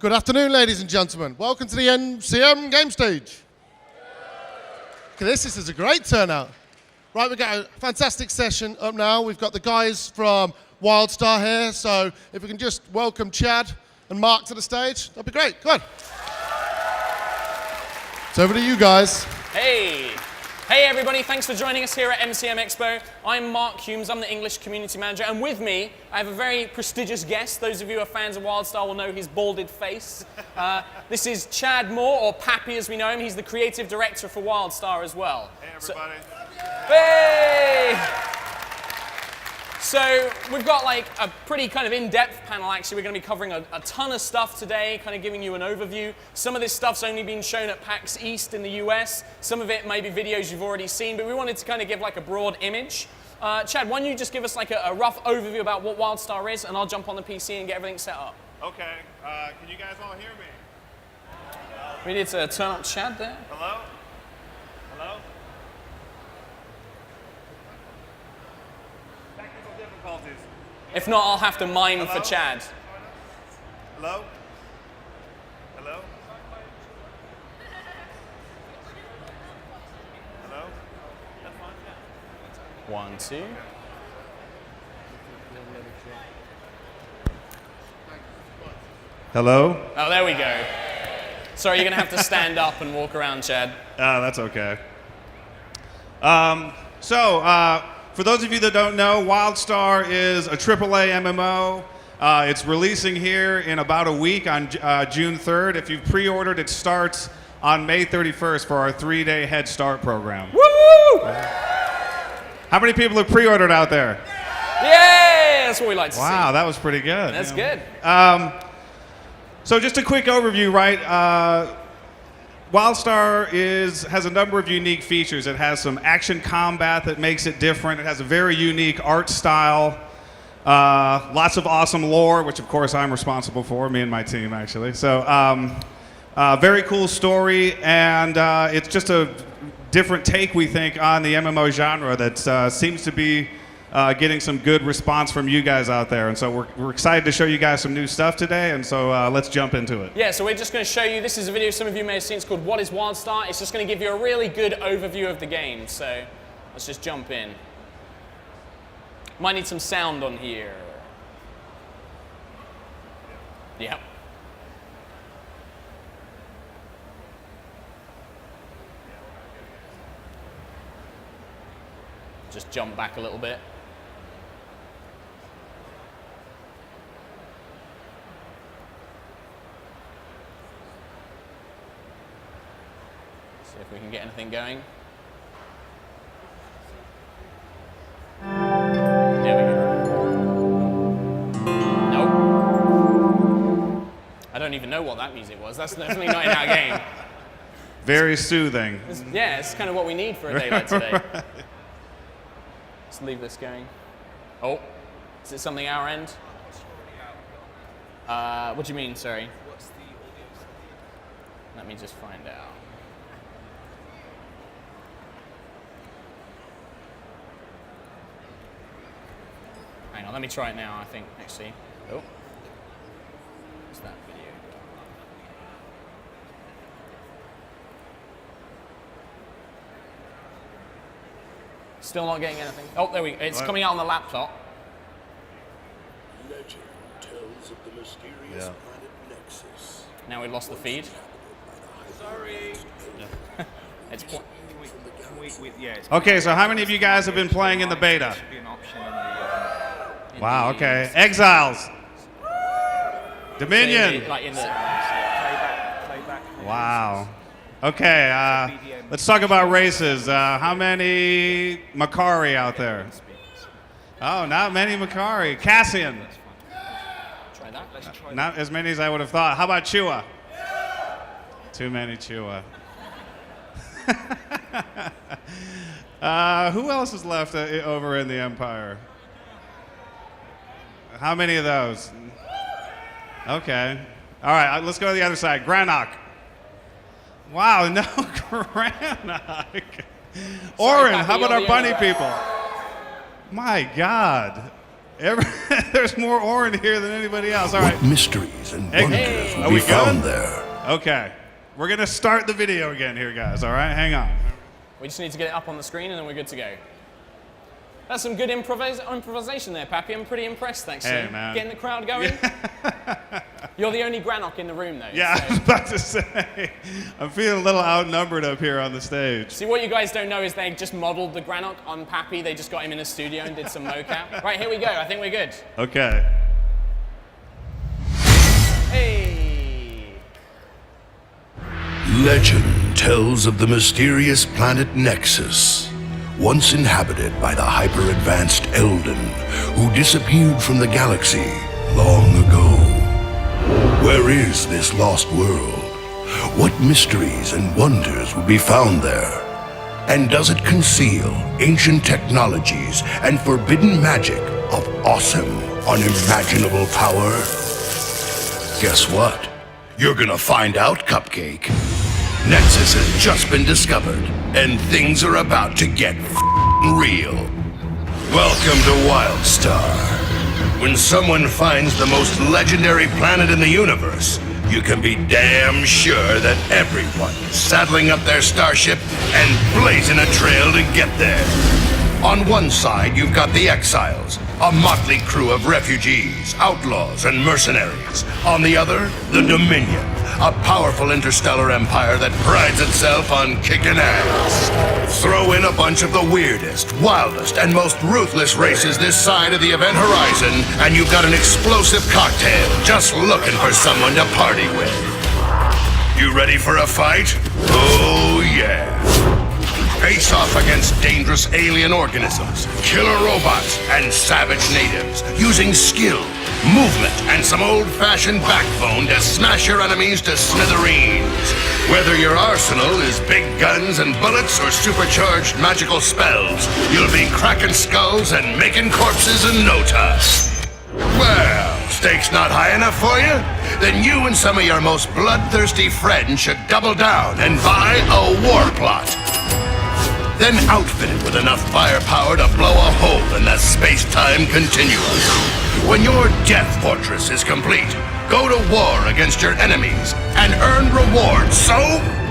Good afternoon, ladies and gentlemen. Welcome to the MCM game stage. Look at this is a great turnout. Right, we've got a fantastic session up now. We've got the guys from Wildstar here, so if we can just welcome Chad and Mark to the stage, that'd be great. Come on. It's over to you guys. Hey. Hey everybody, thanks for joining us here at MCM Expo. I'm Mark Hulmes, I'm the English Community Manager, and with me, I have a very prestigious guest. Those of you who are fans of Wildstar will know his balded face. This is Chad Moore, or Pappy as we know him. He's the creative director for Wildstar as well. Hey everybody. Hey! So we've got like a pretty kind of in-depth panel actually. We're going to be covering a ton of stuff today, kind of giving you an overview. Some of this stuff's only been shown at PAX East in the US. Some of it may be videos you've already seen, but we wanted to kind of give like a broad image. Chad, why don't you just give us like a rough overview about what Wildstar is, and I'll jump on the PC and get everything set up. Okay, can you guys all hear me? We need to turn up Chad there. Hello? Hello? Technical difficulties. If not, I'll have to mime for Chad. Hello? Hello? Hello? 1, 2. Hello? Oh, there we go. Sorry, you're going to have to stand up and walk around, Chad. That's okay. For those of you that don't know, Wildstar is a AAA MMO. It's releasing here in about a week on June 3rd. If you've pre-ordered, it starts on May 31st for our 3-day Head Start program. Woo! How many people have pre-ordered out there? Yeah, that's what we like to see. Wow, that was pretty good. That's good. So just a quick overview, right? Wildstar has a number of unique features. It has some action combat that makes it different. It has a very unique art style. Lots of awesome lore, which of course I'm responsible for, me and my team actually. So very cool story, and it's just a different take, we think, on the MMO genre that seems to be getting some good response from you guys out there. And so we're excited to show you guys some new stuff today, and so let's jump into it. Yeah, so we're just going to show you, this is a video some of you may have seen, it's called What is Wildstar? It's just going to give you a really good overview of the game, so let's just jump in. Might need some sound on here. Yep. Just jump back a little bit. See if we can get anything going. There we go. Nope. I don't even know what that music was. That's definitely not in our game. Very soothing. Yeah, it's kind of what we need for a day like today. Let's leave this going. Oh, is it something our end? What do you mean, sorry? Let me just find out. Hang on, let me try it now, I think, actually. Oh. What's that video? Still not getting anything. Oh, there we go. It's coming out on the laptop. Legend tells of the mysterious planet Nexus. Now we've lost the feed. Sorry. It's Okay, so how many of you guys have been playing in the beta? Wow, okay. Exiles. Dominion. Like in the Wow. Okay, let's talk about races. How many Makari out there? Oh, not many Makari. Cassian. Try that. Let's try Not as many as I would have thought. How about Chua? Too many Chua. Who else is left over in the Empire? How many of those? Okay. All right, let's go to the other side. Granok. Wow, no Granok. Orin, how about our bunny people? My God. There's more Orin here than anybody else. All right. What mysteries and wonders Are will we be good? found there? Okay. We're going to start the video again here, guys. All right? Hang on. We just need to get it up on the screen and then we're good to go. That's some good improvisation there, Pappy. I'm pretty impressed, thanks. Hey, man. Getting the crowd going. You're the only Granok in the room, though. Yeah, so. I was about to say, I'm feeling a little outnumbered up here on the stage. See, what you guys don't know is they just modeled the Granok on Pappy. They just got him in a studio and did some mocap. Right, here we go. I think we're good. Okay. Hey. Legend tells of the mysterious planet Nexus, once inhabited by the hyper-advanced Eldon, who disappeared from the galaxy long ago. Where is this lost world? What mysteries and wonders will be found there? And does it conceal ancient technologies and forbidden magic of awesome, unimaginable power? Guess what? You're gonna find out, Cupcake. Nexus has just been discovered, and things are about to get real. Welcome to Wildstar. When someone finds the most legendary planet in the universe, you can be damn sure that everyone is saddling up their starship and blazing a trail to get there. On one side, you've got the Exiles, a motley crew of refugees, outlaws, and mercenaries. On the other, the Dominion, a powerful interstellar empire that prides itself on kicking ass. Throw in a bunch of the weirdest, wildest, and most ruthless races this side of the event horizon, and you've got an explosive cocktail just looking for someone to party with. You ready for a fight? Oh yeah. Face off against dangerous alien organisms, killer robots, and savage natives, using skill, movement, and some old-fashioned backbone to smash your enemies to smithereens. Whether your arsenal is big guns and bullets or supercharged magical spells, you'll be cracking skulls and making corpses in no time. Well, stakes not high enough for you? Then you and some of your most bloodthirsty friends should double down and buy a war plot. Then outfit it with enough firepower to blow a hole in the space-time continuum. When your death fortress is complete, go to war against your enemies and earn rewards so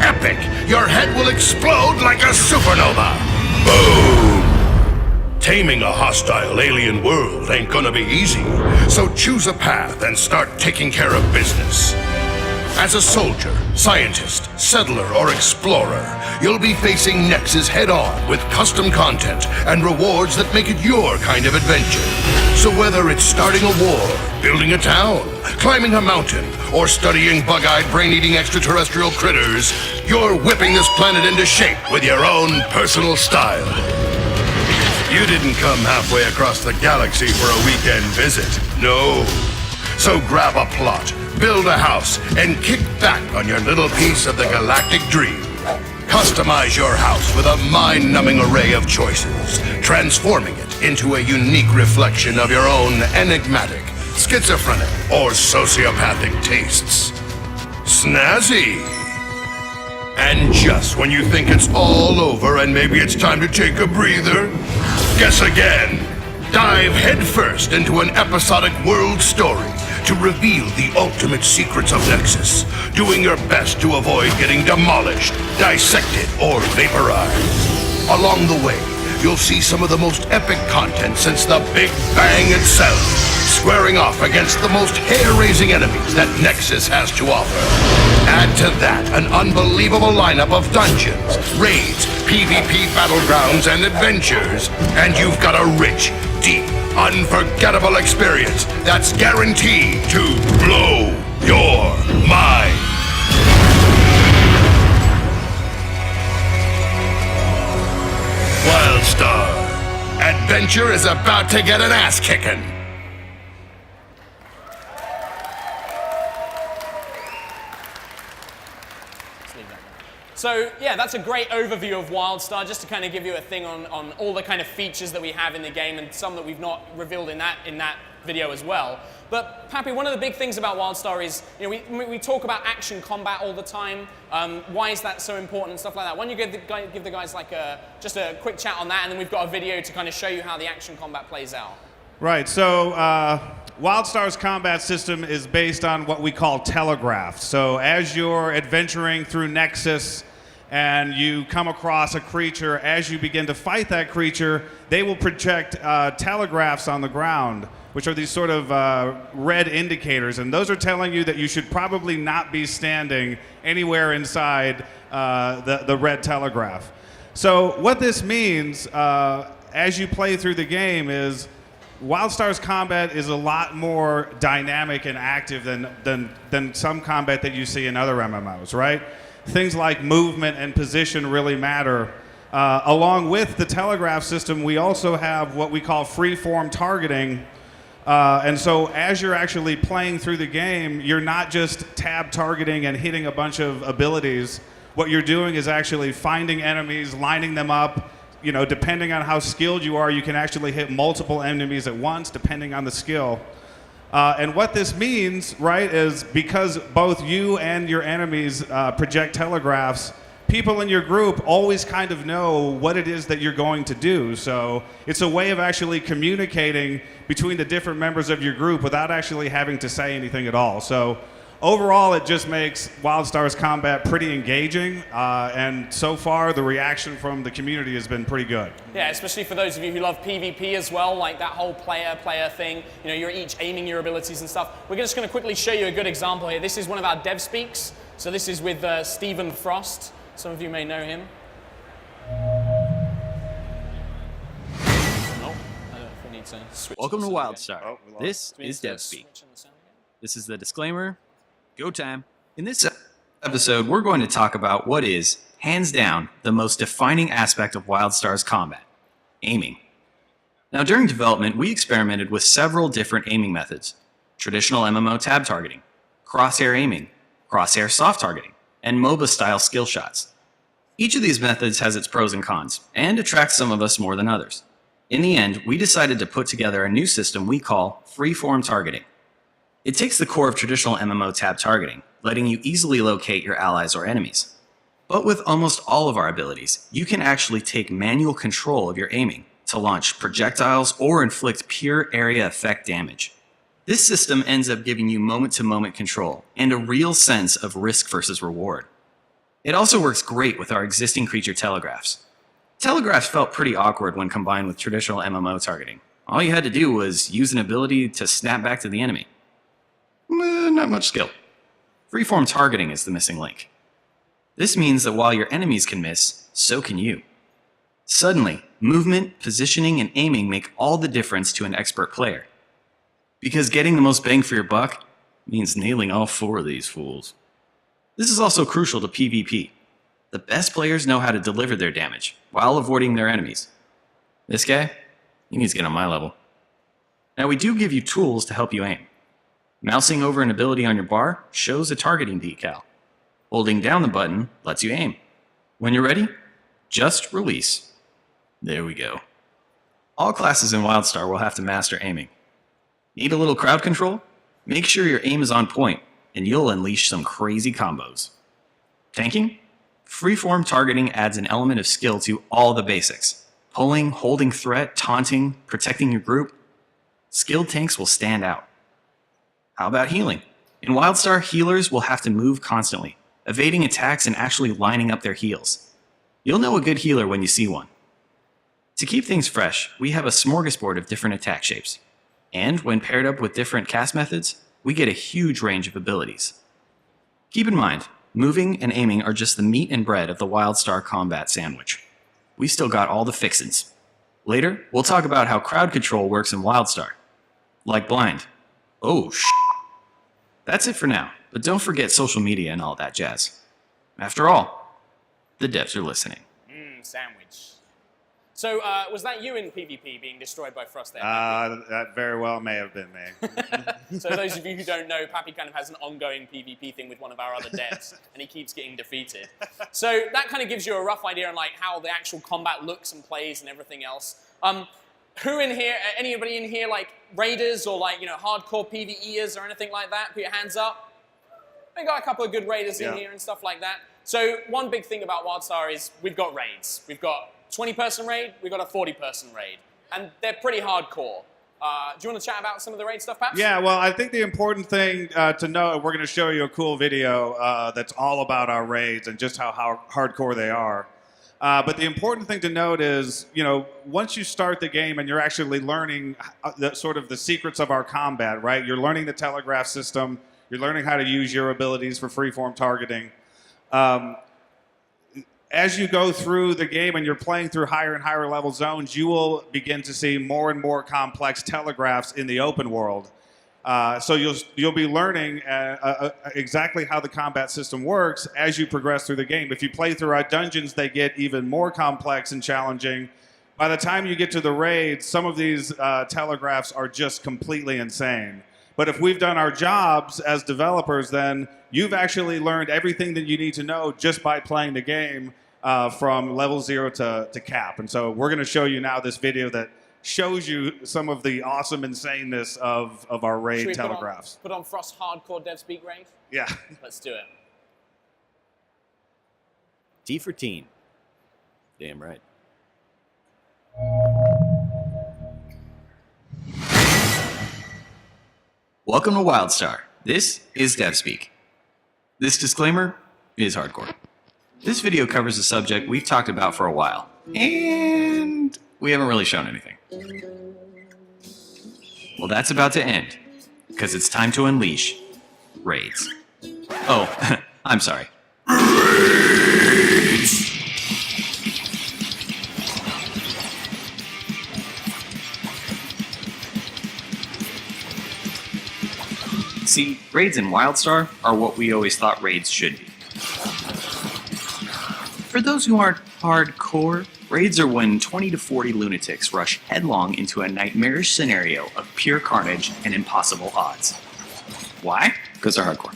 epic your head will explode like a supernova. Boom! Taming a hostile alien world ain't gonna be easy, so choose a path and start taking care of business. As a soldier, scientist, settler, or explorer, you'll be facing Nexus head-on with custom content and rewards that make it your kind of adventure. So whether it's starting a war, building a town, climbing a mountain, or studying bug-eyed, brain-eating extraterrestrial critters, you're whipping this planet into shape with your own personal style. You didn't come halfway across the galaxy for a weekend visit, no. So grab a plot, build a house, and kick back on your little piece of the galactic dream. Customize your house with a mind-numbing array of choices, transforming it into a unique reflection of your own enigmatic, schizophrenic, or sociopathic tastes. Snazzy! And just when you think it's all over and maybe it's time to take a breather, guess again. Dive headfirst into an episodic world story to reveal the ultimate secrets of Nexus, doing your best to avoid getting demolished, dissected, or vaporized. Along the way, you'll see some of the most epic content since the Big Bang itself, squaring off against the most hair-raising enemies that Nexus has to offer. Add to that an unbelievable lineup of dungeons, raids, PvP battlegrounds, and adventures, and you've got a rich, deep, unforgettable experience that's guaranteed to blow your mind. Wildstar. Adventure is about to get an ass-kicking. So yeah, that's a great overview of Wildstar, just to kind of give you a thing on all the kind of features that we have in the game and some that we've not revealed in that video as well. But Pappy, one of the big things about Wildstar is, you know, we talk about action combat all the time. Why is that so important and stuff like that? Why don't you give the guys like just a quick chat on that, and then we've got a video to kind of show you how the action combat plays out. Right, so Wildstar's combat system is based on what we call telegraphs. So as you're adventuring through Nexus and you come across a creature, as you begin to fight that creature, they will project telegraphs on the ground, which are these sort of red indicators. And those are telling you that you should probably not be standing anywhere inside the red telegraph. So what this means as you play through the game is Wildstar's combat is a lot more dynamic and active than some combat that you see in other MMOs, right? Things like movement and position really matter. Along with the telegraph system, we also have what we call free-form targeting. And so as you're actually playing through the game, you're not just tab targeting and hitting a bunch of abilities. What you're doing is actually finding enemies, lining them up. You know, depending on how skilled you are, you can actually hit multiple enemies at once, depending on the skill. And what this means, right, is because both you and your enemies project telegraphs, people in your group always kind of know what it is that you're going to do. So it's a way of actually communicating between the different members of your group without actually having to say anything at all. So overall, it just makes Wildstar's combat pretty engaging, and so far the reaction from the community has been pretty good. Yeah, especially for those of you who love PvP as well, like that whole player thing. You know, you're each aiming your abilities and stuff. We're just going to quickly show you a good example here. This is one of our dev speaks. So this is with Stephen Frost. Some of you may know him. Oh, I don't know if we need to switch. Welcome to this Wildstar. Oh, we lost. This Do we need is to DevSpeak. switch on the sound again? This is the disclaimer. Go time. In this episode, we're going to talk about what is, hands down, the most defining aspect of Wildstar's combat: aiming. Now, during development, we experimented with several different aiming methods: traditional MMO tab targeting, crosshair aiming, crosshair soft targeting, and MOBA-style skill shots. Each of these methods has its pros and cons, and attracts some of us more than others. In the end, we decided to put together a new system we call freeform targeting. It takes the core of traditional MMO tab targeting, letting you easily locate your allies or enemies. But with almost all of our abilities, you can actually take manual control of your aiming to launch projectiles or inflict pure area effect damage. This system ends up giving you moment-to-moment control and a real sense of risk versus reward. It also works great with our existing creature telegraphs. Telegraphs felt pretty awkward when combined with traditional MMO targeting. All you had to do was use an ability to snap back to the enemy. Not much skill. Freeform targeting is the missing link. This means that while your enemies can miss, so can you. Suddenly, movement, positioning, and aiming make all the difference to an expert player. Because getting the most bang for your buck means nailing all four of these fools. This is also crucial to PvP. The best players know how to deliver their damage while avoiding their enemies. This guy, he needs to get on my level. Now, we do give you tools to help you aim. Mousing over an ability on your bar shows a targeting decal. Holding down the button lets you aim. When you're ready, just release. There we go. All classes in Wildstar will have to master aiming. Need a little crowd control? Make sure your aim is on point, and you'll unleash some crazy combos. Tanking? Freeform targeting adds an element of skill to all the basics. Pulling, holding threat, taunting, protecting your group. Skilled tanks will stand out. How about healing? In Wildstar, healers will have to move constantly, evading attacks and actually lining up their heals. You'll know a good healer when you see one. To keep things fresh, we have a smorgasbord of different attack shapes. And when paired up with different cast methods, we get a huge range of abilities. Keep in mind, moving and aiming are just the meat and bread of the Wildstar combat sandwich. We still got all the fixins. Later, we'll talk about how crowd control works in Wildstar. Like blind. Oh, That's it for now, but don't forget social media and all that jazz. After all, the devs are listening. Sandwich. So, was that you in PvP being destroyed by Frost there? That very well may have been me. So those of you who don't know, Pappy kind of has an ongoing PvP thing with one of our other devs, and he keeps getting defeated. So that kind of gives you a rough idea on like how the actual combat looks and plays and everything else. Who in here, anybody in here like raiders or like, you know, hardcore PvEers or anything like that? Put your hands up. We got a couple of good raiders in here and stuff like that. So one big thing about Wildstar is we've got raids. We've got 20-person raid, we've got a 40-person raid. And they're pretty hardcore. Do you want to chat about some of the raid stuff, perhaps? Yeah, well, I think the important thing to know, we're going to show you a cool video that's all about our raids and just how hardcore they are. But the important thing to note is, once you start the game and you're actually learning the secrets of our combat, right? You're learning the telegraph system. You're learning how to use your abilities for freeform targeting. As you go through the game and you're playing through higher and higher level zones, you will begin to see more and more complex telegraphs in the open world. So you'll be learning exactly how the combat system works as you progress through the game. If you play through our dungeons, they get even more complex and challenging. By the time you get to the raids, some of these telegraphs are just completely insane. But if we've done our jobs as developers, then you've actually learned everything that you need to know just by playing the game from level 0 to cap. And so we're going to show you now this video that shows you some of the awesome insaneness of our raid telegraphs. Put on Frost's hardcore dev speak raid? Yeah. Let's do it. T for teen. Damn right. Welcome to Wildstar. This is DevSpeak. This disclaimer is hardcore. This video covers a subject we've talked about for a while, and we haven't really shown anything. Well, that's about to end, because it's time to unleash raids. Oh, I'm sorry. See, raids in Wildstar are what we always thought raids should be. For those who aren't hardcore, raids are when 20 to 40 lunatics rush headlong into a nightmarish scenario of pure carnage and impossible odds. Why? Because they're hardcore.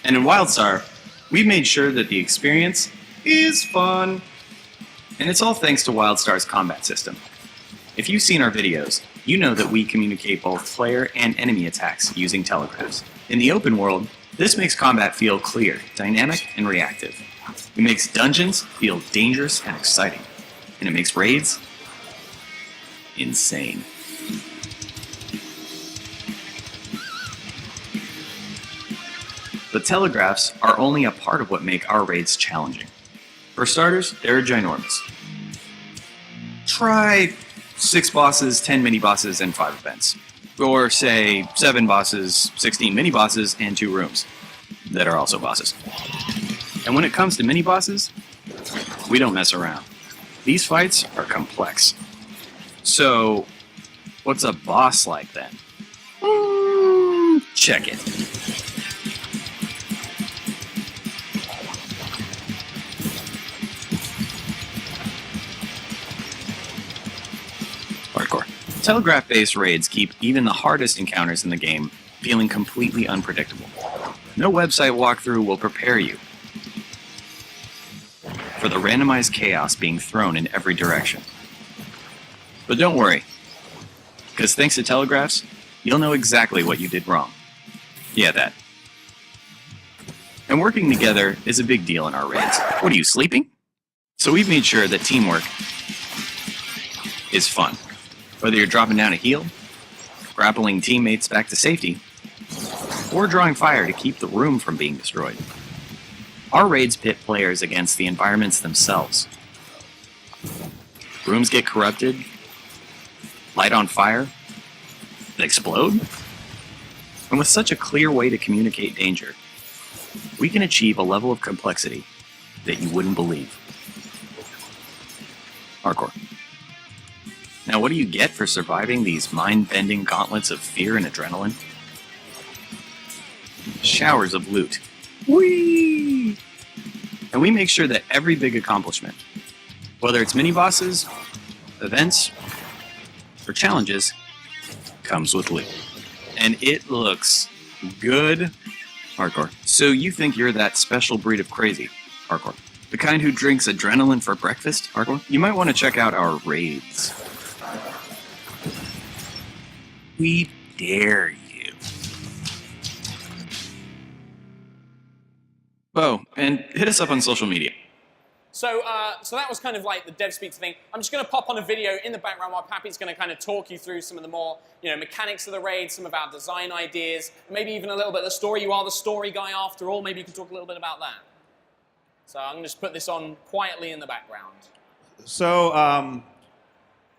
And in Wildstar, we've made sure that the experience is fun. And it's all thanks to Wildstar's combat system. If you've seen our videos, you know that we communicate both player and enemy attacks using telegraphs. In the open world, this makes combat feel clear, dynamic, and reactive. It makes dungeons feel dangerous and exciting. And it makes raids insane. But telegraphs are only a part of what make our raids challenging. For starters, they're ginormous. Try 6 bosses, 10 mini-bosses, and 5 events. Or say 7 bosses, 16 mini-bosses, and 2 rooms that are also bosses. And when it comes to mini-bosses, we don't mess around. These fights are complex. So, what's a boss like then? Check it. Hardcore. Telegraph-based raids keep even the hardest encounters in the game feeling completely unpredictable. No website walkthrough will prepare you for the randomized chaos being thrown in every direction. But don't worry, because thanks to telegraphs, you'll know exactly what you did wrong. Yeah, that. And working together is a big deal in our raids. What are you, sleeping? So we've made sure that teamwork is fun. Whether you're dropping down a heal, grappling teammates back to safety, or drawing fire to keep the room from being destroyed. Our raids pit players against the environments themselves. Rooms get corrupted, light on fire, that explode. And with such a clear way to communicate danger, we can achieve a level of complexity that you wouldn't believe. Hardcore. Now, what do you get for surviving these mind-bending gauntlets of fear and adrenaline? Showers of loot. Whee! And we make sure that every big accomplishment, whether it's mini-bosses, events, or challenges, comes with loot. And it looks good. Hardcore. So you think you're that special breed of crazy. Hardcore. The kind who drinks adrenaline for breakfast. Hardcore. You might want to check out our raids. We dare you. Oh, and hit us up on social media. So that was kind of like the dev speak thing. I'm just going to pop on a video in the background while Pappy's going to kind of talk you through some of the more, mechanics of the raid, some of our design ideas, maybe even a little bit of the story. You are the story guy after all. Maybe you can talk a little bit about that. So I'm going to just put this on quietly in the background. So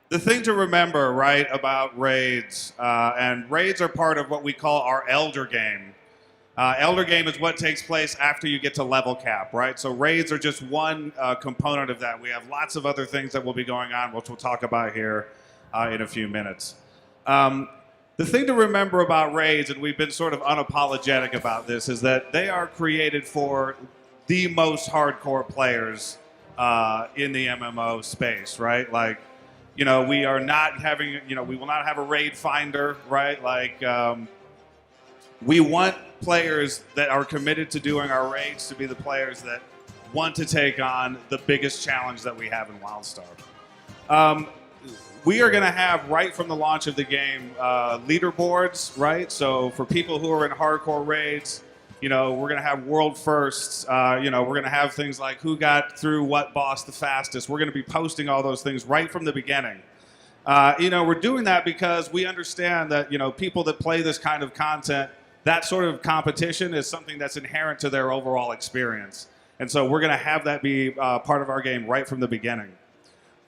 the thing to remember, right, about raids, and raids are part of what we call our Elder Game. Elder Game is what takes place after you get to level cap, right? So raids are just one component of that. We have lots of other things that will be going on, which we'll talk about here in a few minutes. The thing to remember about raids, and we've been sort of unapologetic about this, is that they are created for the most hardcore players in the MMO space, right? Like, we are not having, we will not have a raid finder, right? Like, we want players that are committed to doing our raids to be the players that want to take on the biggest challenge that we have in Wildstar. We are going to have, right from the launch of the game, leaderboards, right? So for people who are in hardcore raids, we're going to have world firsts. We're going to have things like who got through what boss the fastest. We're going to be posting all those things right from the beginning. We're doing that because we understand that, people that play this kind of content, that sort of competition is something that's inherent to their overall experience. And so we're going to have that be part of our game right from the beginning.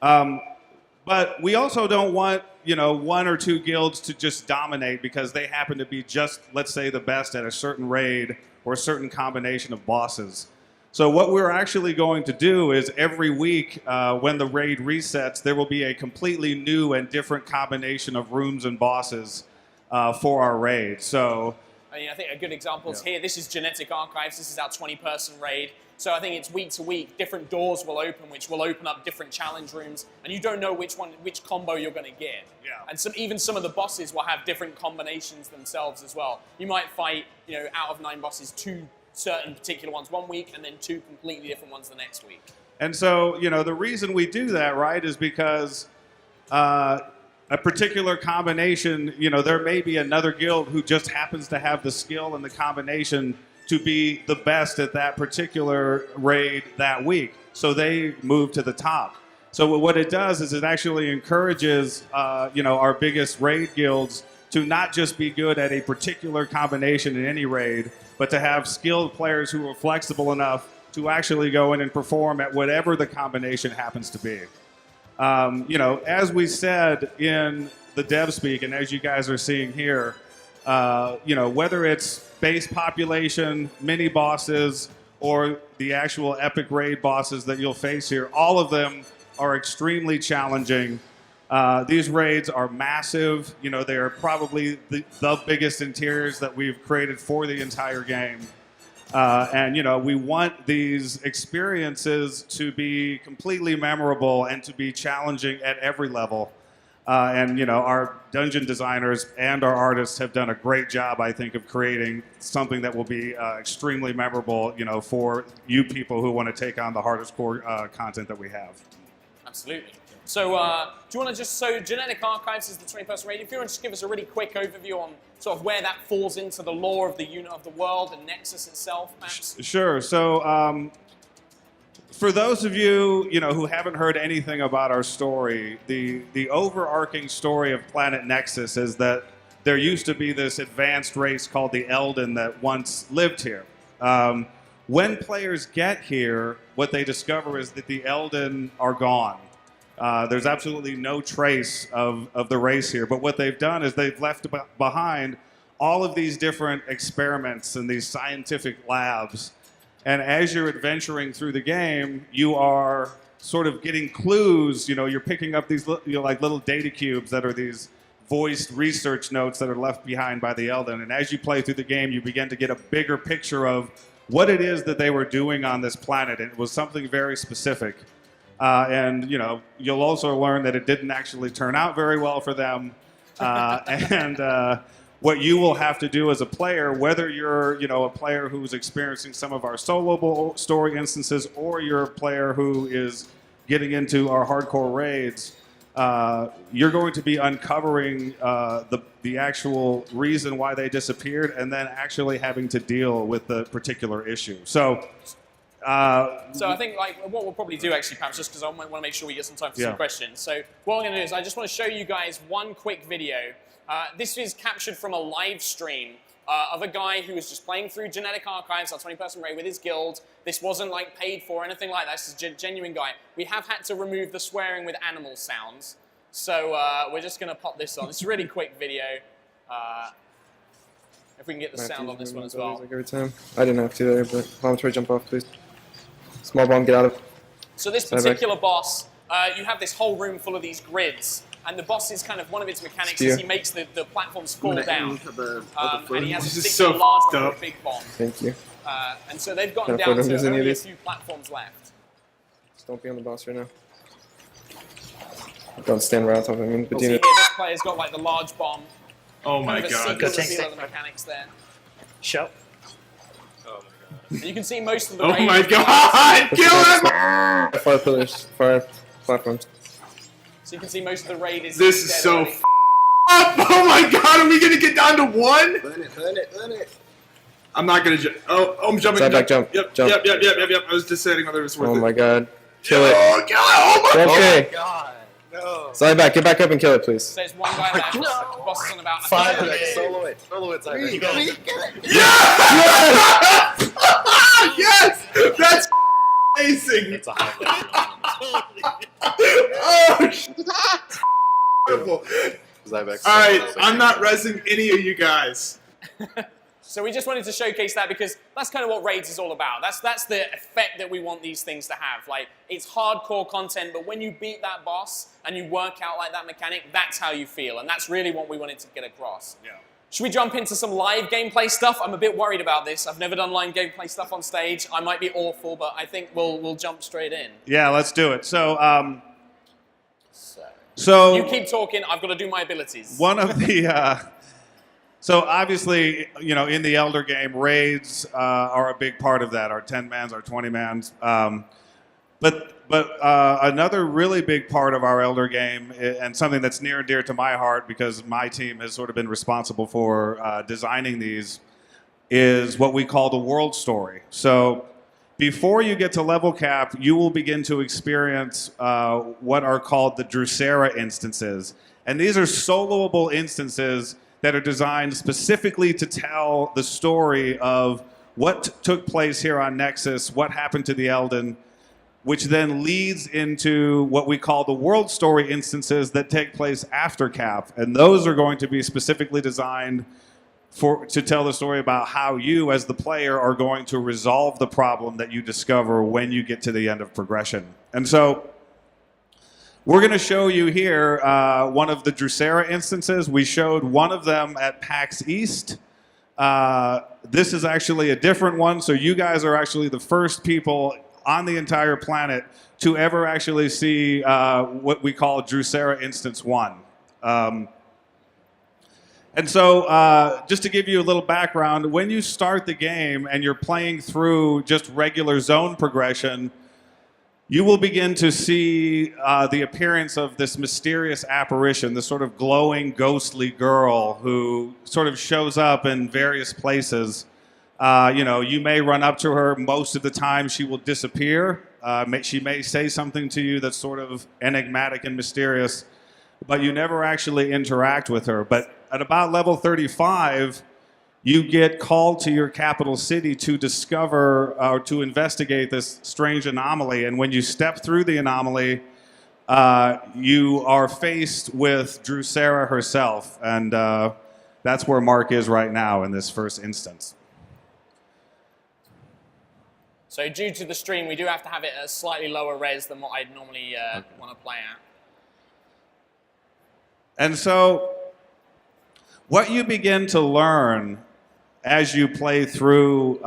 But we also don't want, one or two guilds to just dominate because they happen to be just, let's say, the best at a certain raid or a certain combination of bosses. So what we're actually going to do is every week when the raid resets, there will be a completely new and different combination of rooms and bosses for our raid. So I think a good example is here. This is Genetic Archives. This is our 20-person raid. So I think it's week to week, different doors will open, which will open up different challenge rooms, and you don't know which combo you're going to get. Yeah. And even some of the bosses will have different combinations themselves as well. You might fight, out of 9 bosses, 2 certain particular ones one week, and then 2 completely different ones the next week. And so, the reason we do that, right, is because a particular combination, there may be another guild who just happens to have the skill and the combination to be the best at that particular raid that week. So they move to the top. So what it does is it actually encourages, our biggest raid guilds to not just be good at a particular combination in any raid, but to have skilled players who are flexible enough to actually go in and perform at whatever the combination happens to be. As we said in the dev speak, and as you guys are seeing here, whether it's base population, mini bosses, or the actual epic raid bosses that you'll face here, all of them are extremely challenging. These raids are massive. They are probably the biggest interiors that we've created for the entire game. We want these experiences to be completely memorable and to be challenging at every level. Our dungeon designers and our artists have done a great job, I think, of creating something that will be extremely memorable, for you people who want to take on the hardest core content that we have. Absolutely. So do you want to so Genetic Archives is the 20-person raid. If you want to just give us a really quick overview on sort of where that falls into the lore of the unit of the world and Nexus itself, perhaps? Sure. So for those of you, who haven't heard anything about our story, the overarching story of Planet Nexus is that there used to be this advanced race called the Elden that once lived here. When players get here, what they discover is that the Elden are gone. There's absolutely no trace of the race here. But what they've done is they've left behind all of these different experiments and these scientific labs. And as you're adventuring through the game, you are sort of getting clues. You're picking up these like little data cubes that are these voiced research notes that are left behind by the Elden. And as you play through the game, you begin to get a bigger picture of what it is that they were doing on this planet. And it was something very specific. You'll also learn that it didn't actually turn out very well for them. What you will have to do as a player, whether you're, a player who's experiencing some of our soloable story instances, or you're a player who is getting into our hardcore raids, you're going to be uncovering the actual reason why they disappeared, and then actually having to deal with the particular issue. So So I think like what we'll probably do actually, perhaps, just because I want to make sure we get some time for some questions. So what I'm going to do is I just want to show you guys one quick video. This is captured from a live stream of a guy who was just playing through Genetic Archives, our 20-person raid, with his guild. This wasn't like paid for or anything like that. This is a genuine guy. We have had to remove the swearing with animal sounds. So we're just going to pop this on. It's a really quick video. If we can get the sound on this one as well. Like every time. I didn't have to there, but Palmatory, jump off, please. Small bomb, get out of. So this particular boss, you have this whole room full of these grids, and the boss is kind of one of its mechanics is he makes the platforms fall down, and he has a particularly large one with a big bomb. Thank you. And so they've gotten down to only a few platforms left. Just don't be on the boss right now. Don't stand right on top of him. So here, this player's got like the large bomb. Oh my god. Go take the mechanics there. Show. And you can see most of the Oh raid. my god! Kill him! Fire pillars, fire platforms. So you can see most of the raid is. This is so up! Oh my god, are we gonna get down to one? Burn it. I'm not gonna jump. Oh, I'm jumping. Side back jump. Yep. I was just saying whether it was worth it. Oh my god. Kill it. Oh, kill it! Oh my Okay. God. No. Side back, get back up and kill it, please. So there's one guy left. The boss is on about. Solo it, Side back. Yes! Yes! That's amazing! It's a highlight. Oh, incredible. Alright, I'm not resing any of you guys. So we just wanted to showcase that because that's kind of what Raids is all about. That's the effect that we want these things to have. Like, it's hardcore content, but when you beat that boss and you work out like that mechanic, that's how you feel. And that's really what we wanted to get across. Yeah. Should we jump into some live gameplay stuff? I'm a bit worried about this. I've never done live gameplay stuff on stage. I might be awful, but I think we'll jump straight in. Yeah, let's do it. So you keep talking. I've got to do my abilities. one of the so obviously, you know, in the Elder game, raids are a big part of that. Our 10-mans, our 20-mans. But another really big part of our Elder game, and something that's near and dear to my heart because my team has sort of been responsible for designing these, is what we call the world story. So before you get to level cap, you will begin to experience what are called the Resero instances. And these are soloable instances that are designed specifically to tell the story of what took place here on Nexus, what happened to the Elden, which then leads into what we call the world story instances that take place after cap. And those are going to be specifically designed to tell the story about how you, as the player, are going to resolve the problem that you discover when you get to the end of progression. And so we're going to show you here one of the Resero instances. We showed one of them at PAX East. This is actually a different one, so you guys are actually the first people on the entire planet to ever actually see what we call Resero Instance 1. And so just to give you a little background, when you start the game and you're playing through just regular zone progression, you will begin to see the appearance of this mysterious apparition, this sort of glowing, ghostly girl who sort of shows up in various places. You know, you may run up to her. Most of the time, she will disappear. She may say something to you that's sort of enigmatic and mysterious, but you never actually interact with her. But at about level 35, you get called to your capital city to discover or to investigate this strange anomaly. And when you step through the anomaly, you are faced with Resero herself. And that's where Mark is right now in this first instance. So due to the stream, we do have to have it at a slightly lower res than what I'd normally want to play at. And so what you begin to learn as you play through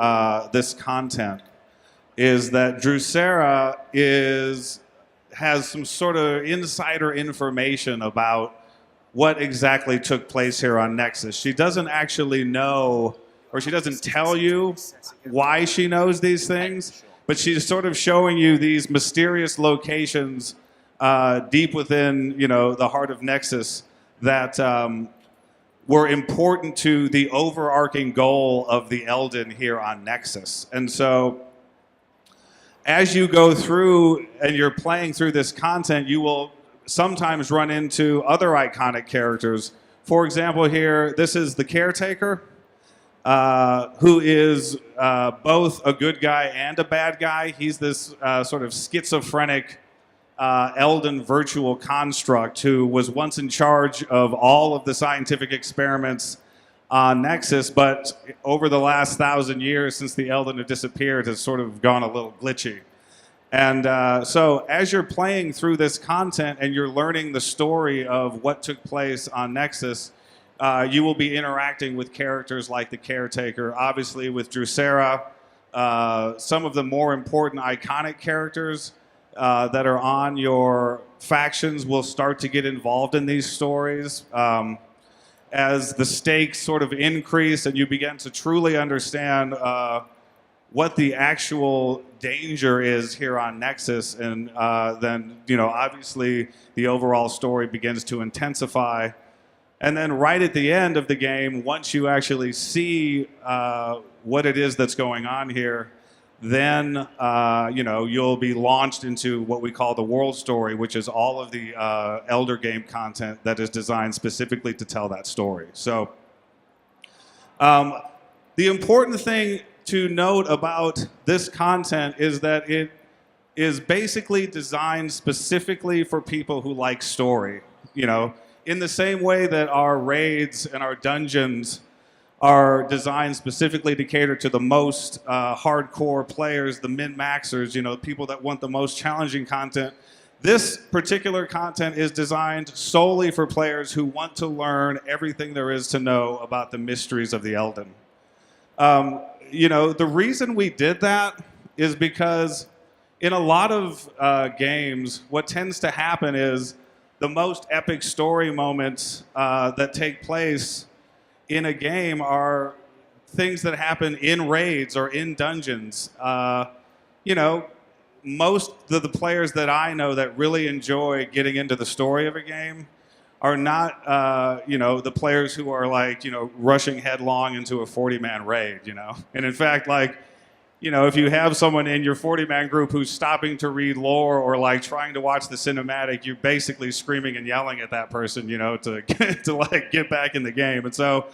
this content is that Resero has some sort of insider information about what exactly took place here on Nexus. She doesn't actually know, or she doesn't tell you why she knows these things, but she's sort of showing you these mysterious locations deep within, you know, the heart of Nexus that were important to the overarching goal of the Elden here on Nexus. And so as you go through and you're playing through this content, you will sometimes run into other iconic characters. For example, here, this is the Caretaker, who is both a good guy and a bad guy. He's this sort of schizophrenic Elden virtual construct who was once in charge of all of the scientific experiments on Nexus, but over the last 1,000 years since the Elden have disappeared has sort of gone a little glitchy. And so as you're playing through this content and you're learning the story of what took place on Nexus, you will be interacting with characters like the Caretaker, obviously with Drusera, some of the more important iconic characters that are on your factions will start to get involved in these stories. As the stakes sort of increase and you begin to truly understand what the actual danger is here on Nexus, and then, obviously the overall story begins to intensify. And then right at the end of the game, once you actually see what it is that's going on here, then you'll be launched into what we call the world story, which is all of the Elder game content that is designed specifically to tell that story. So the important thing to note about this content is that it is basically designed specifically for people who like story. In the same way that our raids and our dungeons are designed specifically to cater to the most hardcore players, the min-maxers, people that want the most challenging content. This particular content is designed solely for players who want to learn everything there is to know about the mysteries of the Elden. The reason we did that is because in a lot of games, what tends to happen is the most epic story moments that take place in a game are things that happen in raids or in dungeons. Most of the players that I know that really enjoy getting into the story of a game are not, the players who are rushing headlong into a 40-man raid, And in fact, if you have someone in your 40-man group who's stopping to read lore or trying to watch the cinematic, you're basically screaming and yelling at that person, to get back in the game. And so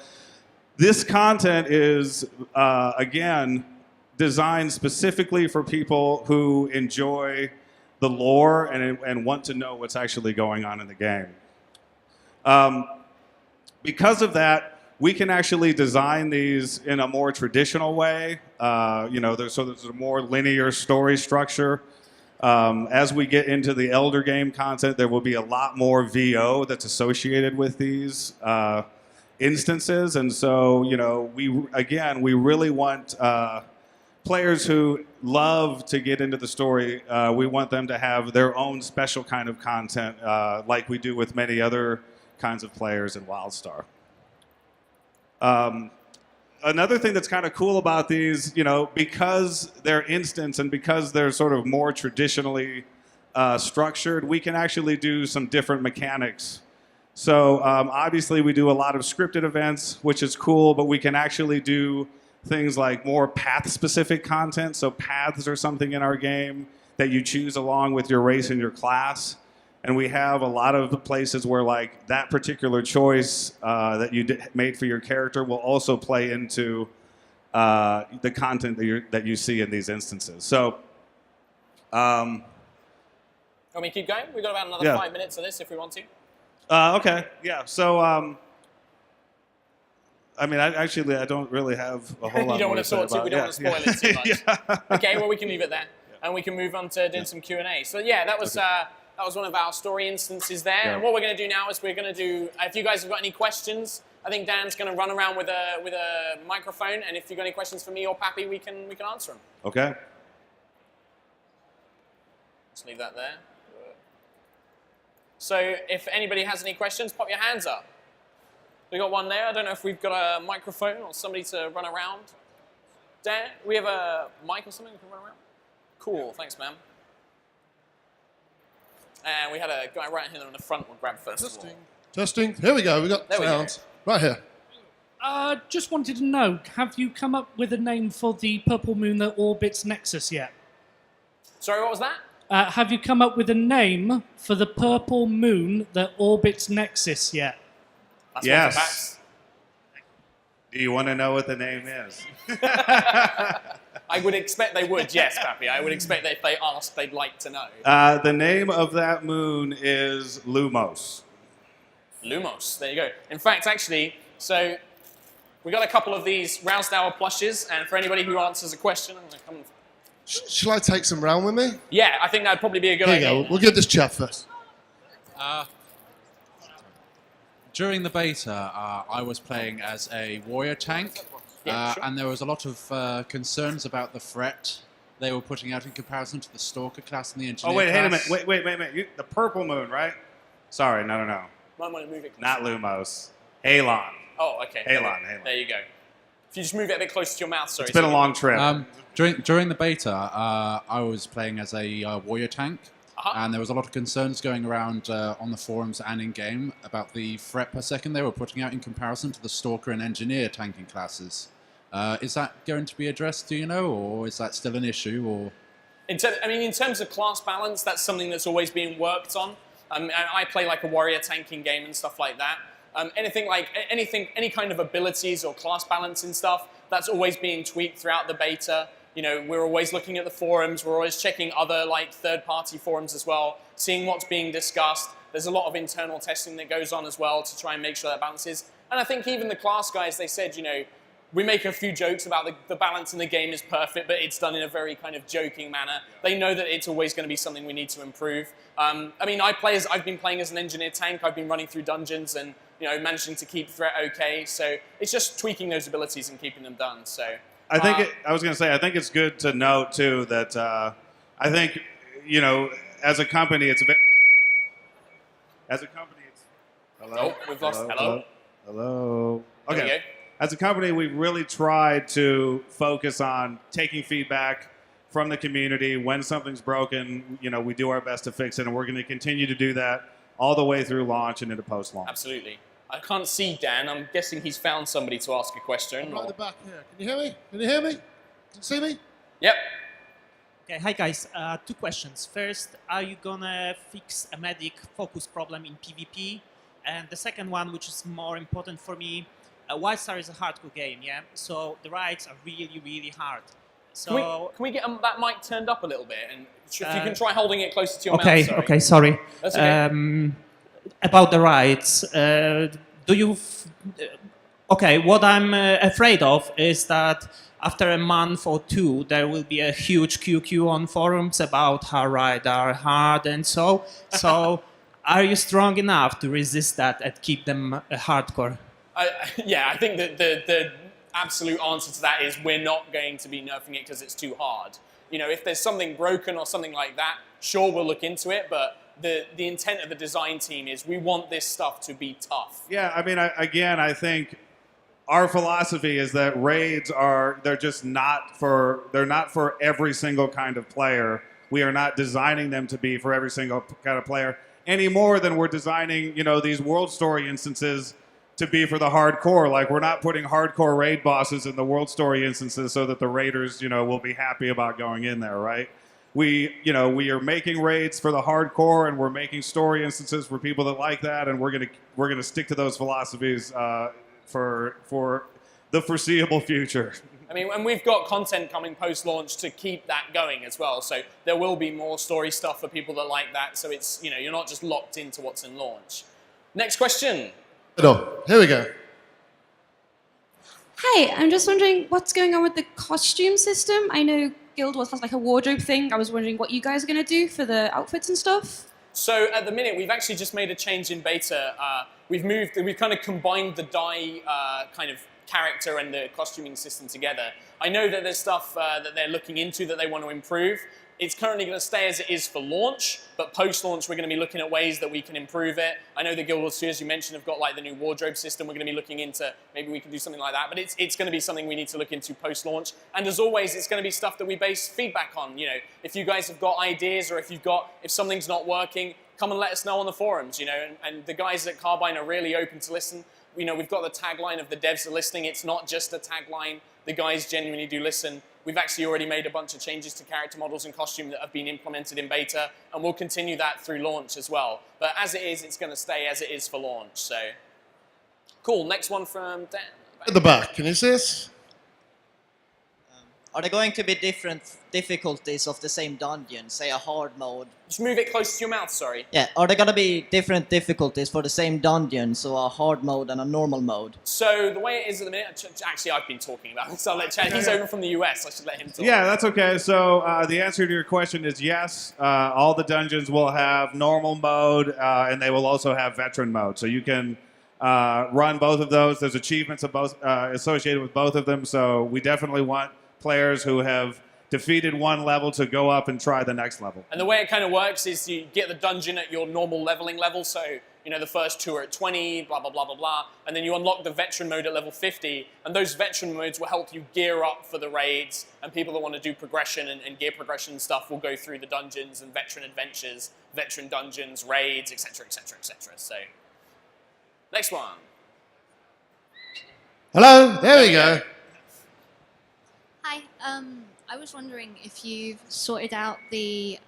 this content is, again, designed specifically for people who enjoy the lore and want to know what's actually going on in the game. Because of that, we can actually design these in a more traditional way. There's a more linear story structure. As we get into the Elder game content, there will be a lot more VO that's associated with these instances. And so, we really want players who love to get into the story. We want them to have their own special kind of content, like we do with many other kinds of players in Wildstar. Another thing that's kind of cool about these, because they're instance and because they're sort of more traditionally structured, we can actually do some different mechanics. So obviously we do a lot of scripted events, which is cool, but we can actually do things like more path-specific content. So paths are something in our game that you choose along with your race and your class. And we have a lot of places where that particular choice that you made for your character will also play into the content that you see in these instances. So, want me to keep going? We've got about another 5 minutes of this if we want to. Okay, yeah. So, I don't really have a whole lot more to say about it. We don't want to spoil it too much. Yeah. Okay, well, we can leave it there. And we can move on to doing some Q&A. So, yeah, that was... That was one of our story instances there. Yeah. And what we're going to do now is we're going to do, if you guys have got any questions, I think Dan's going to run around with a microphone. And if you've got any questions for me or Pappy, we can answer them. Okay. Just leave that there. So if anybody has any questions, pop your hands up. We got one there. I don't know if we've got a microphone or somebody to run around. Dan, we have a mic or something we can run around? Cool. Thanks, man. And we had a guy right here in the front we'll grab first. Testing. Here we go. We got sounds right here. Just wanted to know, have you come up with a name for the purple moon that orbits Nexus yet? Sorry, what was that? Have you come up with a name for the purple moon that orbits Nexus yet? That's Yes. one for Pax. Do you want to know what the name is? I would expect they would, yes, Pappy. I would expect that if they asked, they'd like to know. The name of that moon is Lumos. Lumos, there you go. In fact, actually, so we got a couple of these Rousdower plushes, and for anybody who answers a question, I'm going to come. Shall I take some round with me? Yeah, I think that'd probably be a good Here you idea. go. We'll give this chap first. During the beta, I was playing as a warrior tank, Yeah, sure. and there was a lot of concerns about the threat they were putting out in comparison to the Stalker class and the Engineer Oh, wait, class. wait a minute. Wait. The purple moon, right? Sorry, no. Might want to move it closer. Not Lumos. Halon. Oh, okay. Halon. There you go. If you just move it a bit closer to your mouth, sorry. It's been a long trip. During the beta, I was playing as a warrior tank, and there was a lot of concerns going around on the forums and in-game about the threat per second they were putting out in comparison to the Stalker and Engineer tanking classes. Is that going to be addressed, do you know, or is that still an issue? Or In terms of class balance, that's something that's always being worked on. And I play like a warrior tanking game and stuff like that. Any kind of abilities or class balance and stuff, that's always being tweaked throughout the beta. You know, we're always looking at the forums. We're always checking other like third-party forums as well, seeing what's being discussed. There's a lot of internal testing that goes on as well to try and make sure that balances. And I think even the class guys, they said, you know, we make a few jokes about the balance in the game is perfect, but it's done in a very kind of joking manner. They know that it's always going to be something we need to improve. I've been playing as an engineer tank. I've been running through dungeons and, you know, managing to keep threat okay. So it's just tweaking those abilities and keeping them done. So I think it's good to note too that I think, you know, as a company, it's hello. Oh, we've lost. Hello. Okay. There we go. As a company, we've really tried to focus on taking feedback from the community. When something's broken, you know, we do our best to fix it, and we're going to continue to do that all the way through launch and into post-launch. Absolutely. I can't see Dan. I'm guessing he's found somebody to ask a question. Right at the back here. Can you hear me? Can you see me? Yep. Okay, hi guys. 2 questions. First, are you gonna fix a medic focus problem in PvP? And the second one, which is more important for me, Wildstar is a hardcore game, yeah? So the raids are really, really hard. So Can we get that mic turned up a little bit? And if you can try holding it closer to your mouth, sorry. Okay, sorry. That's okay. About the raids, what I'm afraid of is that after a month or 2, there will be a huge QQ on forums about how raids are hard and so. So are you strong enough to resist that and keep them hardcore? I think that the absolute answer to that is we're not going to be nerfing it because it's too hard. You know, if there's something broken or something like that, sure, we'll look into it, but the intent of the design team is we want this stuff to be tough. Yeah, I mean, I think our philosophy is that raids they're not for every single kind of player. We are not designing them to be for every single kind of player any more than we're designing, you know, these world story instances to be for the hardcore. Like, we're not putting hardcore raid bosses in the world story instances so that the raiders, you know, will be happy about going in there, right? We are making raids for the hardcore, and we're making story instances for people that like that, and we're gonna stick to those philosophies for the foreseeable future. I mean, and we've got content coming post-launch to keep that going as well. So there will be more story stuff for people that like that. So it's, you know, you're not just locked into what's in launch. Next question. Here we go. Hi, I'm just wondering what's going on with the costume system. I know Guild Wars has like a wardrobe thing. I was wondering what you guys are going to do for the outfits and stuff. So at the minute, we've actually just made a change in beta. We've kind of combined the dye kind of character and the costuming system together. I know that there's stuff that they're looking into that they want to improve. It's currently going to stay as it is for launch, but post-launch we're going to be looking at ways that we can improve it. I know the Guild Wars 2, as you mentioned, have got like the new wardrobe system. We're going to be looking into, maybe we can do something like that, but it's going to be something we need to look into post-launch. And as always, it's going to be stuff that we base feedback on. You know, if you guys have got ideas or if something's not working, come and let us know on the forums, you know, and the guys at Carbine are really open to listen. You know, we've got the tagline of the devs are listening. It's not just a tagline. The guys genuinely do listen. We've actually already made a bunch of changes to character models and costume that have been implemented in beta, and we'll continue that through launch as well. But as it is, it's going to stay as it is for launch. So, cool. Next one from Dan. At the back, can you see us? Are there going to be different difficulties of the same dungeon, say a hard mode? Just move it close to your mouth, sorry. Yeah, are there going to be different difficulties for the same dungeon, so a hard mode and a normal mode? So the way it is at the minute, actually I've been talking about it, so I'll let Chad, he's over from the US, I should let him talk. Yeah, that's okay. So the answer to your question is yes. All the dungeons will have normal mode, and they will also have veteran mode. So you can run both of those. There's achievements of both associated with both of them. So we definitely want players who have defeated one level to go up and try the next level. And the way it kind of works is you get the dungeon at your normal leveling level, so you know the first two are at 20, blah, blah, blah, blah, blah, and then you unlock the veteran mode at level 50, and those veteran modes will help you gear up for the raids, and people that want to do progression and gear progression stuff will go through the dungeons and veteran adventures, veteran dungeons, raids, etc., etc., etc. So, next one. Hello, there we go. Hi, I was wondering if you've sorted out the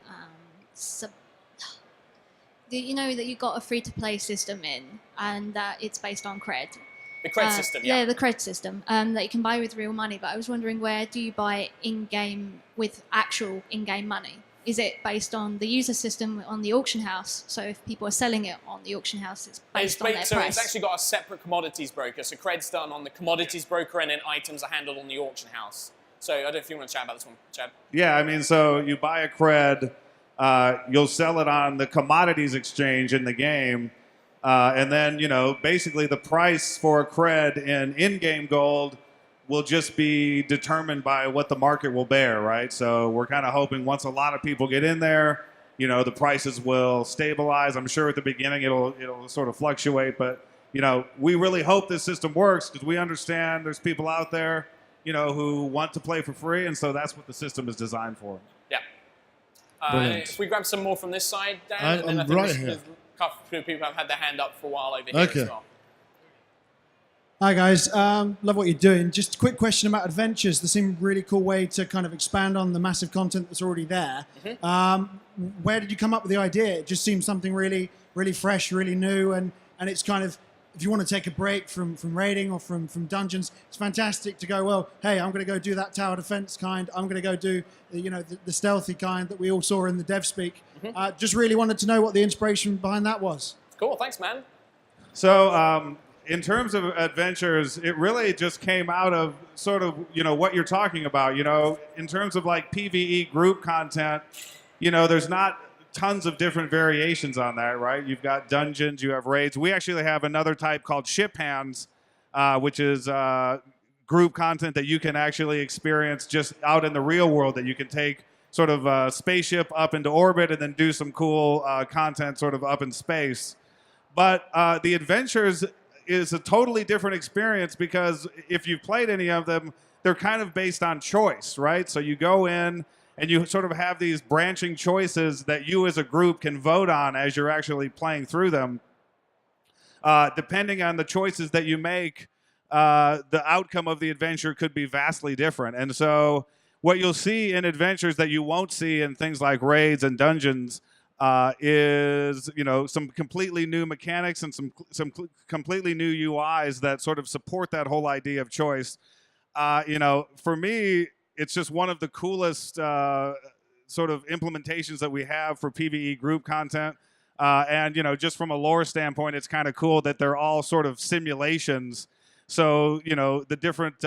you know that you got a free-to-play system in, and that it's based on cred. The cred system, yeah. Yeah, the cred system that you can buy with real money. But I was wondering, where do you buy it in-game with actual in-game money? Is it based on the user system on the auction house? So if people are selling it on the auction house, it's based on their so price. it's actually got a separate commodities broker. So cred's done on the commodities broker, and then items are handled on the auction house. So I don't know if you want to chat about this one, Chad. Yeah, I mean, so you buy a cred, you'll sell it on the commodities exchange in the game, and then, you know, basically the price for a cred in-game gold will just be determined by what the market will bear, right? So we're kind of hoping once a lot of people get in there, you know, the prices will stabilize. I'm sure at the beginning it'll sort of fluctuate, but, you know, we really hope this system works because we understand there's people out there, you know, who want to play for free, and so that's what the system is designed for. Yeah. If we grab some more from this side, Dan, and then I I'm think right there's here. a couple of people have had their hand up for a while over here as well. Hi guys, love what you're doing. Just a quick question about adventures. They seem a really cool way to kind of expand on the massive content that's already there. Where did you come up with the idea? It just seems something really, really fresh, really new, and it's kind of, if you want to take a break from raiding or from dungeons, it's fantastic to go, well, hey, I'm going to go do that tower defense kind. I'm going to go do, you know, the stealthy kind that we all saw in the dev speak. Just really wanted to know what the inspiration behind that was. Cool, thanks, man. So in terms of adventures, it really just came out of sort of, you know, what you're talking about. You know, in terms of like PvE group content, you know, there's not tons of different variations on that, right? You've got dungeons, you have raids. We actually have another type called ship hands, which is group content that you can actually experience just out in the real world, that you can take sort of a spaceship up into orbit and then do some cool content sort of up in space. But the adventures is a totally different experience, because if you've played any of them, they're kind of based on choice, right? So you go in and you sort of have these branching choices that you as a group can vote on as you're actually playing through them. Depending on the choices that you make, the outcome of the adventure could be vastly different. And so what you'll see in adventures that you won't see in things like raids and dungeons is, you know, some completely new mechanics and some completely new UIs that sort of support that whole idea of choice. You know, for me, it's just one of the coolest sort of implementations that we have for PvE group content. And, you know, just from a lore standpoint, it's kind of cool that they're all sort of simulations. So, you know, the different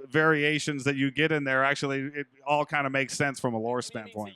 variations that you get in there, actually, it all kind of makes sense from a lore standpoint.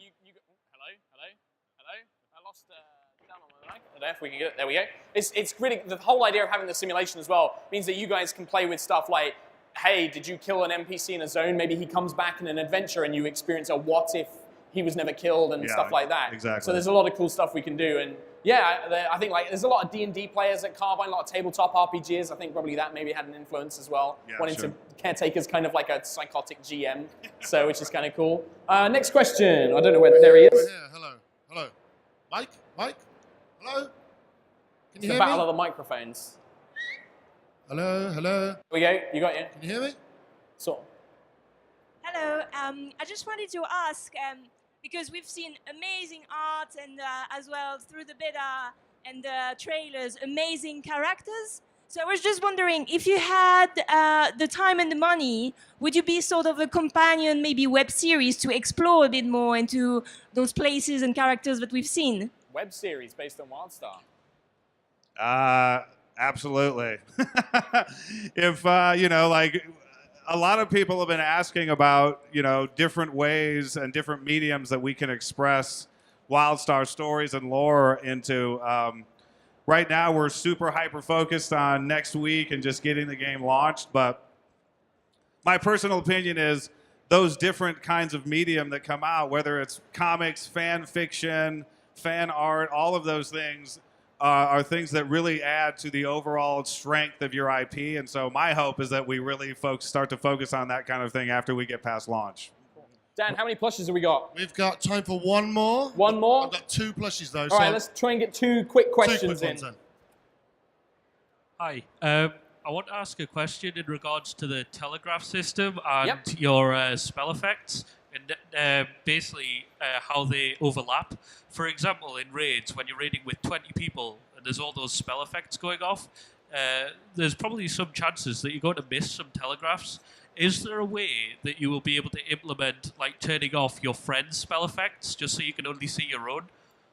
If we can get it, there we go. It's really, the whole idea of having the simulation as well means that you guys can play with stuff like, hey, did you kill an NPC in a zone? Maybe he comes back in an adventure and you experience a what if he was never killed and stuff like that. Exactly. So there's a lot of cool stuff we can do. And yeah, I think like there's a lot of D&D players at Carbine, a lot of tabletop RPGs. I think probably that maybe had an influence as well. Yeah, Wanting sure. to caretake as kind of like a psychotic GM, so which is kind of cool. Next question. I don't know where, there he is. Yeah, hello. Mike? Hello? Can It's you the hear battle me? of the microphones. Hello? Here we go. You got you. Can you hear me? Sort of. Hello. I just wanted to ask, because we've seen amazing art and as well through the beta and the trailers, amazing characters. So I was just wondering, if you had the time and the money, would you be sort of a companion, maybe web series, to explore a bit more into those places and characters that we've seen? Web series based on Wildstar. Absolutely. If, like a lot of people have been asking about, different ways and different mediums that we can express Wildstar stories and lore into. Right now, we're super hyper-focused on next week and just getting the game launched. But my personal opinion is those different kinds of medium that come out, whether it's comics, fan fiction, fan art, all of those things are things that really add to the overall strength of your IP. And so my hope is that we really start to focus on that kind of thing after we get past launch. Dan, how many plushes have we got? We've got time for one more. One more? I've got 2 plushes, though. All right, let's try and get 2 quick questions in. Hi. I want to ask a question in regards to the telegraph system and your spell effects, and basically how they overlap. For example, in raids, when you're raiding with 20 people and there's all those spell effects going off, there's probably some chances that you're going to miss some telegraphs. Is there a way that you will be able to implement, like, turning off your friends' spell effects just so you can only see your own?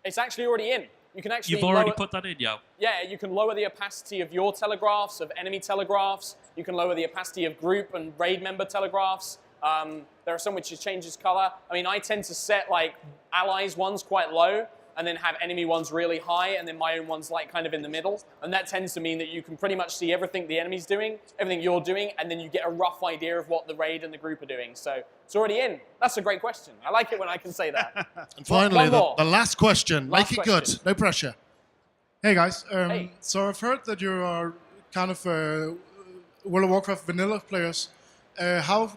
It's actually already in. You can actually You've already put that in, yeah? Yeah, you can lower the opacity of your telegraphs, of enemy telegraphs. You can lower the opacity of group and raid member telegraphs. There are some which changes color. I mean, I tend to set, like, allies ones quite low, and then have enemy ones really high, and then my own ones like kind of in the middle. And that tends to mean that you can pretty much see everything the enemy's doing, everything you're doing, and then you get a rough idea of what the raid and the group are doing. So it's already in. That's a great question. I like it when I can say that. And finally, One more. the last question. Last Make it question. good. No pressure. Hey guys, Hey. so I've heard that you are kind of World of Warcraft vanilla players. How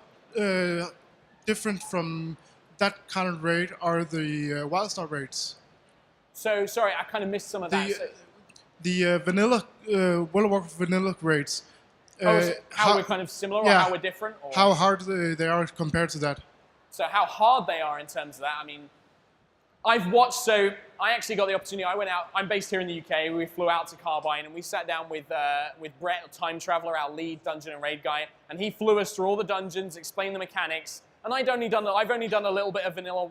different from that kind of raid are the Wildstar raids? So, sorry, I kind of missed some of that. The vanilla World of Warcraft vanilla raids. How we're kind of similar or how we're different? Or? How hard they are compared to that? So how hard they are in terms of that, I mean, I've watched, so I actually got the opportunity, I went out, I'm based here in the UK, we flew out to Carbine and we sat down with Brett, Time Traveler, our lead dungeon and raid guy, and he flew us through all the dungeons, explained the mechanics, and I've only done a little bit of vanilla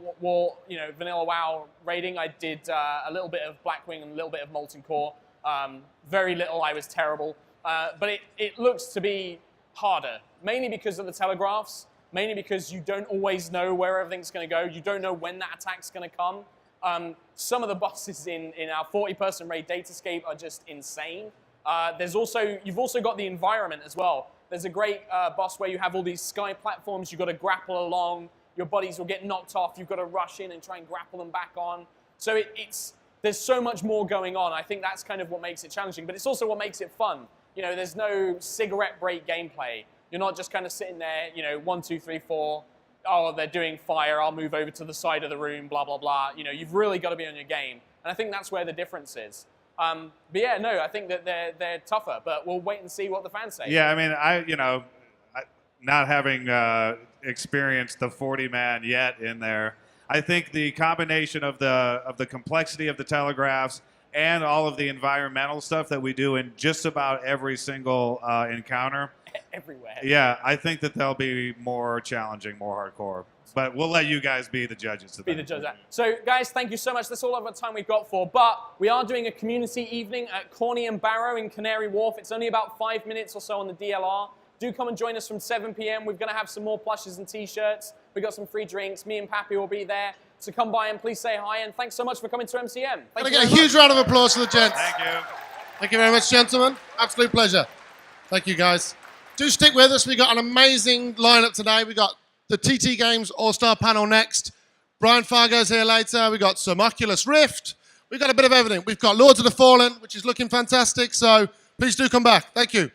vanilla WoW raiding. I did a little bit of Blackwing and a little bit of Molten Core. Very little, I was terrible. But it looks to be harder, mainly because of the telegraphs, mainly because you don't always know where everything's going to go. You don't know when that attack's going to come. Some of the bosses in our 40-person raid Datascape are just insane. You've also got the environment as well. There's a great boss where you have all these sky platforms. You've got to grapple along. Your bodies will get knocked off. You've got to rush in and try and grapple them back on. So there's so much more going on. I think that's kind of what makes it challenging, but it's also what makes it fun. You know, there's no cigarette break gameplay. You're not just kind of sitting there, 1, 2, 3, 4. Oh, they're doing fire. I'll move over to the side of the room, blah, blah, blah. You've really got to be on your game. And I think that's where the difference is. But yeah, no, I think that they're tougher, but we'll wait and see what the fans say. Yeah, I mean, not having experienced the 40-man yet in there, I think the combination of the complexity of the telegraphs and all of the environmental stuff that we do in just about every single encounter. Everywhere. Yeah, I think that they'll be more challenging, more hardcore. But we'll let you guys be the judges. Be the judge of that. So, guys, thank you so much. That's all of the time we've got for. But we are doing a community evening at Corny and Barrow in Canary Wharf. It's only about 5 minutes or so on the DLR. Do come and join us from 7 p.m. We're going to have some more plushes and T-shirts. We've got some free drinks. Me and Pappy will be there. So come by and please say hi. And thanks so much for coming to MCM. Can I get a huge round of applause for the gents? Thank you. Thank you very much, gentlemen. Absolute pleasure. Thank you, guys. Do stick with us. We've got an amazing lineup today. We've got the TT Games All-Star panel next. Brian Fargo's here later. We've got some Oculus Rift. We've got a bit of everything. We've got Lords of the Fallen, which is looking fantastic. So please do come back. Thank you.